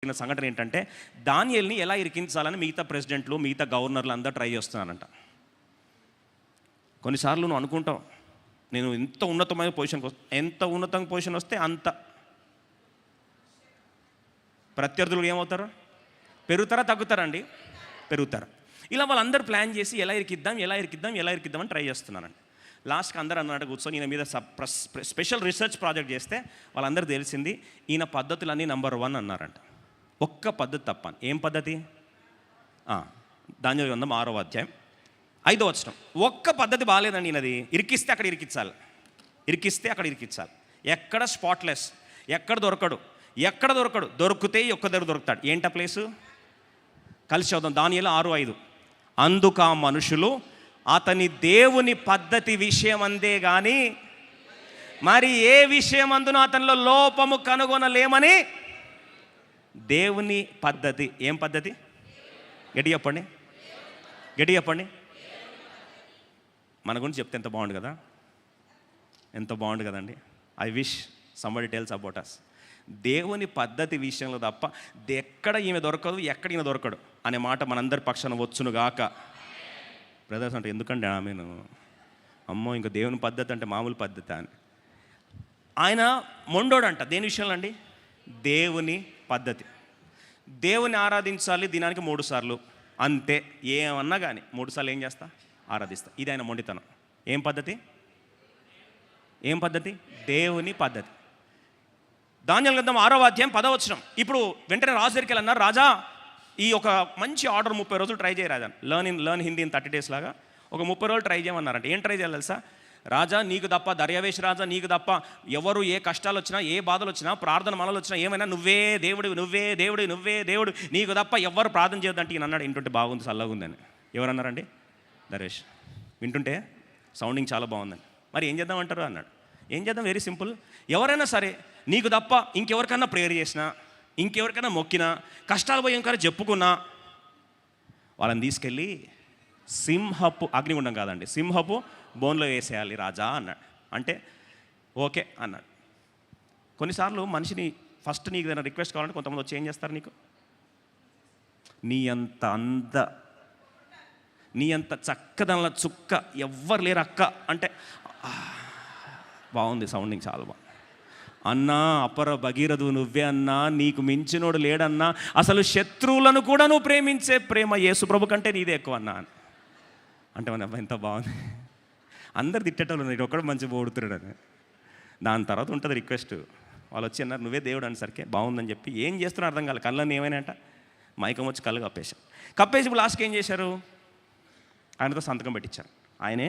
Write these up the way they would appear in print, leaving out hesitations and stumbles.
సంఘటన ఏంటంటే, దానియేలుని ఎలా ఇరికించాలని మిగతా ప్రెసిడెంట్లు, మిగతా గవర్నర్లు అందరూ ట్రై చేస్తున్నారంట. కొన్నిసార్లు నువ్వు అనుకుంటావు, నేను ఎంత ఉన్నతమైన పొజిషన్ వస్తే అంత ప్రత్యర్థులు ఏమవుతారు? పెరుగుతారా తగ్గుతారా అండి? పెరుగుతారు. ఇలా వాళ్ళందరూ ప్లాన్ చేసి ఎలా ఇరికిద్దాం అని ట్రై చేస్తున్నారండి. లాస్ట్కి అందరూ అన్నట్టు కూర్చొని ఈయన మీద స్పెషల్ రీసెర్చ్ ప్రాజెక్ట్ చేస్తే వాళ్ళందరూ తెలిసింది ఈయన పద్ధతులన్నీ నంబర్ 1 అన్నారంట. ఒక్క పద్ధతి తప్ప. ఏం పద్ధతి? దానియేలు గ్రంథం 6వ అధ్యాయం 5వ వచనం. ఒక్క పద్ధతి బాగాలేదండి ఈయనది. ఇరికిస్తే అక్కడ ఇరికించాలి. ఎక్కడ స్పాట్లెస్, ఎక్కడ దొరకడు. దొరికితే ఒక్క దగ్గర దొరుకుతాడు. ఏంట ప్లేసు? కలిసి చదువుదాం. దానియేలు 6:5. అందుకు ఆ మనుషులు అతని దేవుని పద్ధతి విషయం అందే కానీ మరి ఏ విషయం అందునో అతనిలో లోపము కనుగొనలేమని. దేవుని పద్ధతి. ఏం పద్ధతి? గట్టి చెప్పండి. మన గురించి చెప్తే ఎంత బాగుండు కదండి. I wish somebody tells about us. దేవుని పద్ధతి విషయంలో తప్ప ఎక్కడ ఈమె దొరకదు, ఎక్కడ ఈయన దొరకడు అనే మాట మనందరి పక్షాన వచ్చునుగాక. బ్రదర్స్ అంటే ఎందుకంటే ఆమెను అమ్మో ఇంకా దేవుని పద్ధతి అంటే మామూలు పద్ధతి అని. ఆయన మొండోడంట. దేని విషయంలో అండి? దేవుని పద్ధతి. దేవుని ఆరాధించాలి దినానికి 3 సార్లు అంతే. ఏమన్నా కానీ 3 సార్లు ఏం చేస్తా? ఆరాధిస్తా. ఇది ఆయన మొండితనం. ఏం పద్ధతి? దేవుని పద్ధతి. దానియేలు గ్రంథం 6వ అధ్యాయం 10వ వచనం. ఇప్పుడు వెంటనే రాజు దగ్గరికి వెళ్ళన్నారు, రాజా ఈ ఒక మంచి ఆర్డర్ 30 రోజులు ట్రై చేయ రాజా. లర్న్ హిందీ ఇన్ 30 days లాగా ఒక 30 రోజులు ట్రై చేయమన్నారంట. ఏం ట్రై చేయాలి తెలుసా? రాజా నీకు తప్ప, దర్యావేష్ రాజా నీకు తప్ప ఎవరు ఏ కష్టాలు వచ్చినా, ఏ బాధలు వచ్చినా, ప్రార్థన మనలు వచ్చినా, ఏమైనా నువ్వే దేవుడు నీకు తప్ప ఎవరు ప్రార్థన చేయొద్దంటే ఈయన అన్నాడు. వింటుంటే బాగుంది, చల్లగా ఉందని. ఎవరన్నారండి? దర్యావేష్. వింటుంటే సౌండింగ్ చాలా బాగుందని. మరి ఏం చేద్దామంటారు అన్నాడు. ఏం చేద్దాం? Very simple. ఎవరైనా సరే నీకు తప్ప ఇంకెవరికైనా ప్రేయర్ చేసినా, ఇంకెవరికైనా మొక్కినా, కష్టాలు పోయి ఇంకైనా చెప్పుకున్నా వాళ్ళని తీసుకెళ్ళి సింహపు అగ్నిగుండం కాదండి, సింహపు బోన్లో వేసేయాలి రాజా అన్నాడు. అంటే ఓకే అన్నాడు. కొన్నిసార్లు మనిషిని ఫస్ట్ నీకు ఏదైనా రిక్వెస్ట్ కావాలంటే కొంతమంది వచ్చి ఏం చేస్తారు? నీ అంత చక్కదనల చుక్క ఎవ్వరు లేరు అక్క అంటే బాగుంది, సౌండింగ్ చాలా బాగుంది. అన్నా అపర భగీరథు నువ్వే అన్నా, నీకు మించినోడు లేడన్నా, అసలు శత్రువులను కూడా నువ్వు ప్రేమించే ప్రేమ యేసు ప్రభు కంటే నీదే ఎక్కువ అన్నా అంటే మన అబ్బాయి ఎంత బాగుంది. అందరు తిట్టేటోళ్ళు ఉన్నాయి, ఒక్కడు మంచి పోడుతున్నాడు అని. దాని తర్వాత ఉంటుంది రిక్వెస్ట్. వాళ్ళు వచ్చి అన్నారు నువ్వే దేవుడు అనేసరికి బాగుందని చెప్పి ఏం చేస్తున్నారు అర్థం కాదు. కళ్ళని ఏమైనా అంట మైకం వచ్చి కళ్ళు కప్పేసి ఇప్పుడు లాస్ట్కి ఏం చేశారు? ఆయనతో సంతకం పెట్టించారు. ఆయనే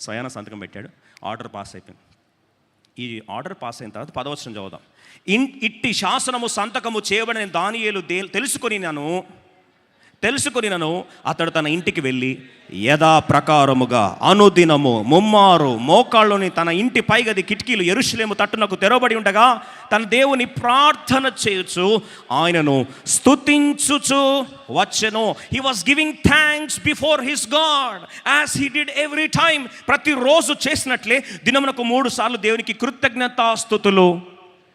స్వయాన సంతకం పెట్టాడు. ఆర్డర్ పాస్ అయిపోయింది. ఈ ఆర్డర్ పాస్ అయిన తర్వాత 10వ వచనం చదువుదాం. ఇట్టి శాసనము సంతకము చేయబడిన దానియేలు తెలుసుకొని అతడు తన ఇంటికి వెళ్ళి యథాప్రకారముగా అనుదినము ముమ్మారు మోకాళ్ళుని తన ఇంటి పైగది కిటికీలు యెరూషలేము తట్టునకు తెరవబడి ఉండగా తన దేవుని ప్రార్థన చేయొచ్చు, ఆయనను స్తుతించుచు వచ్చెను. He was giving thanks before his God as he did every time. ప్రతిరోజు చేసినట్లే దినమునకు 3 సార్లు దేవునికి కృతజ్ఞతాస్తుతులు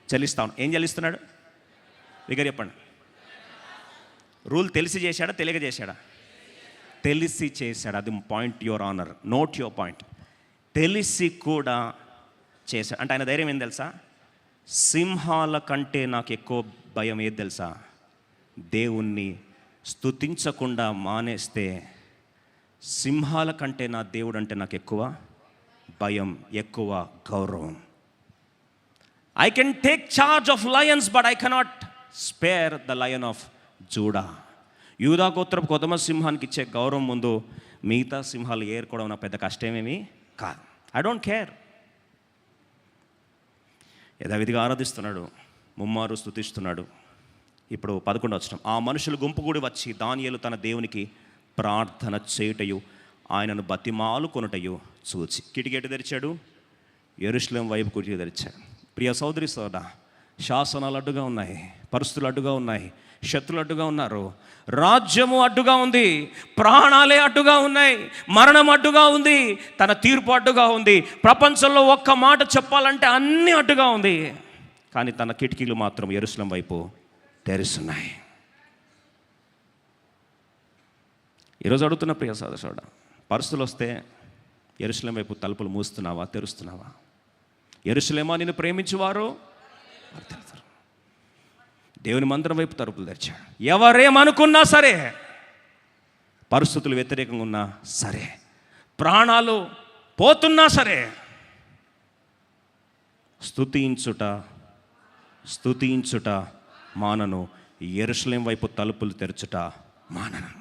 చెల్లిస్తాను. ఏం చెల్లిస్తున్నాడు? దగ్గర చెప్పండి. రూల్ తెలిసి చేశాడా, తెలియక చేశాడా? తెలిసి చేశాడు. అది point. Your honour, note your point. తెలిసి కూడా చేశాడు. అంటే ఆయన ధైర్యం ఏం తెలుసా? సింహాల కంటే నాకు ఎక్కువ భయం ఏది తెలుసా? దేవుణ్ణి స్తుతించకుండా మానేస్తే సింహాల కంటే నా దేవుడు అంటే నాకు ఎక్కువ భయం, ఎక్కువ గౌరవం. I can take charge of Lions but I cannot spare the lion of JUDA. యూదా గోత్రపు కొదమ సింహానికి ఇచ్చే గౌరవం ముందు మిగతా సింహాలు ఏరుకోవడం నా పెద్ద కష్టమేమీ కాదు. I don't care. యథావిధిగా ఆరాధిస్తున్నాడు, ముమ్మారు స్తుతిస్తున్నాడు. ఇప్పుడు 11వ వచనం. ఆ మనుషులు గుంపు కూడి వచ్చి దానియేలు తన దేవునికి ప్రార్థన చేయుటయు ఆయనను బతిమాలు కొనుటయు చూచి కిటికీ తెరిచాడు, యెరూషలేము వైపు కిటికీ తెరిచాడు. ప్రియ సోదరి సోదరా, శాసనాలు అడ్డుగా ఉన్నాయి, పరిస్థితులు అడ్డుగా ఉన్నాయి, శత్రులు అడ్డుగా ఉన్నారు, రాజ్యము అడ్డుగా ఉంది, ప్రాణాలే అడ్డుగా ఉన్నాయి, మరణం అడ్డుగా ఉంది, తన తీర్పు అడ్డుగా ఉంది, ప్రపంచంలో ఒక్క మాట చెప్పాలంటే అన్నీ అడ్డుగా ఉంది. కానీ తన కిటికీలు మాత్రం యెరూషలేము వైపు తెరుస్తున్నాయి. ఈరోజు అడుగుతున్న ప్రియ సోదరుడా, పరిస్థితులు వస్తే యెరూషలేము వైపు తలుపులు మూస్తున్నావా, తెరుస్తున్నావా? యెరూషలేమా నిన్ను ప్రేమించువారు తెరుస్తారు. దేవుని మందిరం వైపు తలుపులు తెరిచాడు. ఎవరేమనుకున్నా సరే, పరిస్థితులు వ్యతిరేకంగా ఉన్నా సరే, ప్రాణాలు పోతున్నా సరే, స్తుతించుట మానను, యెరూషలేము వైపు తలుపులు తెరచుట మానను.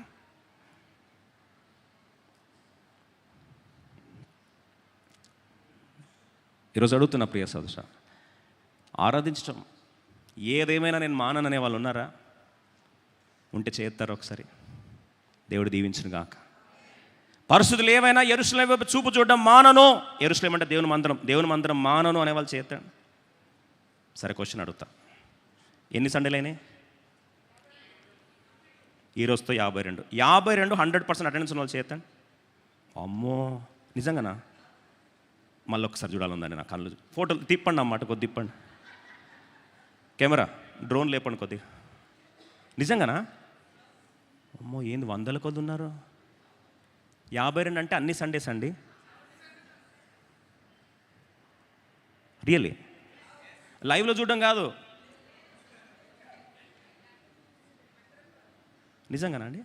ఈరోజు అడుగుతున్న ప్రియ సోదరుడా, ఆరాధించటం ఏదేమైనా నేను మానననే వాళ్ళు ఉన్నారా? ఉంటే చేస్తారు ఒకసారి. దేవుడు దీవించును గాక. పరిస్థితులు ఏమైనా యెరూషలేము వైపు చూపు చూడడం మానను. యెరూషలేము అంటే దేవుని మందిరం మానను అనేవాళ్ళు చేస్తాడు. సరే, క్వశ్చన్ అడుగుతా, ఎన్ని సండేలైనాయి? ఈరోజుతో 52. 100% అటెండెన్స్ ఉన్న వాళ్ళు చేస్తాడు. అమ్మో, నిజంగానా? మళ్ళీ ఒకసారి చూడాలందండి నా కళ్ళు. ఫోటోలు తిప్పండి అన్నమాట, కొద్ది తిప్పండి. కెమెరా డ్రోన్ లేపండి కొద్దిగా. నిజంగానా? అమ్మో, ఏంది 100 కొద్ది ఉన్నారు? 52 అంటే అన్ని సండేస్ అండి? రియల్లీ? లైవ్లో చూడడం కాదు, నిజంగానా అండి?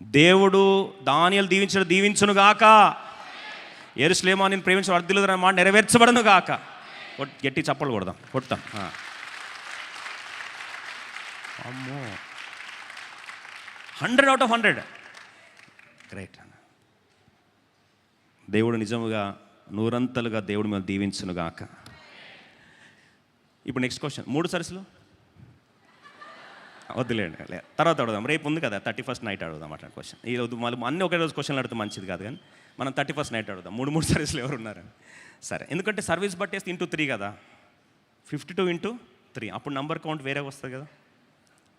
దేవుడు దానియేలు దీవించును గాక. యెరూషలేమా నిన్ను ప్రేమించిన వర్ధిల్లుదురు అన్న మాట నెరవేర్చబడును గాక. గట్టి చప్పలు కొడతాం. అమ్మో, 100 out of 100. గ్రేట్. దేవుడు నిజముగా నూరంతలుగా దేవుడు మేము దీవించును గాక. ఇప్పుడు నెక్స్ట్ క్వశ్చన్, 3 సర్వీసులు వద్దులేండి, తర్వాత అడుగుదాం. రేపు ఉంది కదా 31st నైట్ అడుగుదాం అట్లాంటి క్వశ్చన్. ఈరోజు మళ్ళీ అన్నీ ఒకే రోజు క్వశ్చన్లు అడిగితే మంచిది కాదు, కానీ మనం 31st నైట్ అడుగుదాం. 3 సర్వీసులు ఎవరు ఉన్నారని. సరే, ఎందుకంటే సర్వీస్ బట్టేస్తే ఇంటూ 3 కదా, 52 into 3, అప్పుడు నంబర్ కౌంట్ వేరే వస్తుంది కదా.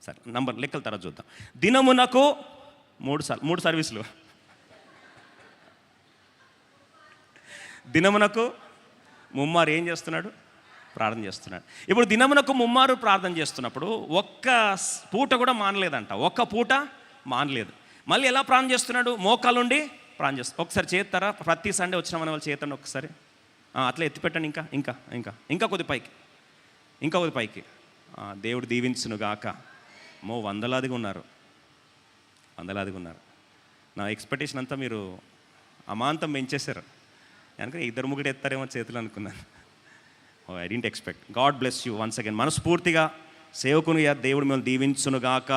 సరే, నంబర్ లెక్కల తర్వాత చూద్దాం. దినమునకు 3 సర్వీసులు. దినమునకు ముమ్మారు ఏం చేస్తున్నాడు? ప్రార్థన చేస్తున్నాడు. ఇప్పుడు దినమునకు ముమ్మారు ప్రార్థన చేస్తున్నప్పుడు ఒక్క పూట కూడా మానలేదంట. ఒక్క పూట మానలేదు. మళ్ళీ ఎలా ప్రార్థన చేస్తున్నాడు? మోకాలుండి ప్రార్థన చేస్తాడు. ఒకసారి చేస్తారా? ప్రతి సండే వచ్చినామని వాళ్ళు చేతండి ఒకసారి. అట్లా ఎత్తిపెట్టండి. ఇంకా కొద్ది పైకి. దేవుడు దీవించును గాక. వందలాదిగా ఉన్నారు. నా ఎక్స్పెక్టేషన్ అంతా మీరు అమాంతం పెంచేశారు. కనుక 2-3 ఎత్తారేమో చేతులు అనుకున్నాను. I don't expect. God bless you once again. మనస్ఫూర్తిగా సేవకునిగా దేవుడు మిమ్మల్ని దీవించును గాక.